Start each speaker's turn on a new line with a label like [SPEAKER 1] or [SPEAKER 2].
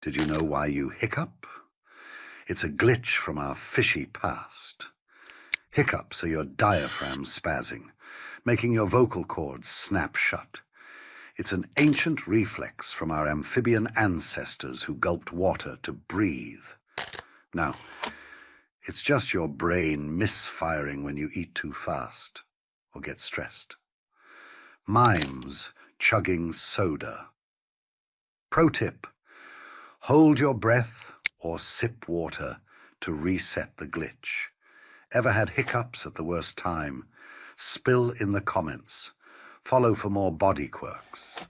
[SPEAKER 1] Did you know why you hiccup? It's a glitch from our fishy past. Hiccups are your diaphragm spazzing, making your vocal cords snap shut. It's an ancient reflex from our amphibian ancestors who gulped water to breathe. Now, it's just your brain misfiring when you eat too fast or get stressed. Mimes chugging soda. Pro tip: hold your breath or sip water to reset the glitch. Ever had hiccups at the worst time? Spill in the comments. Follow for more body quirks.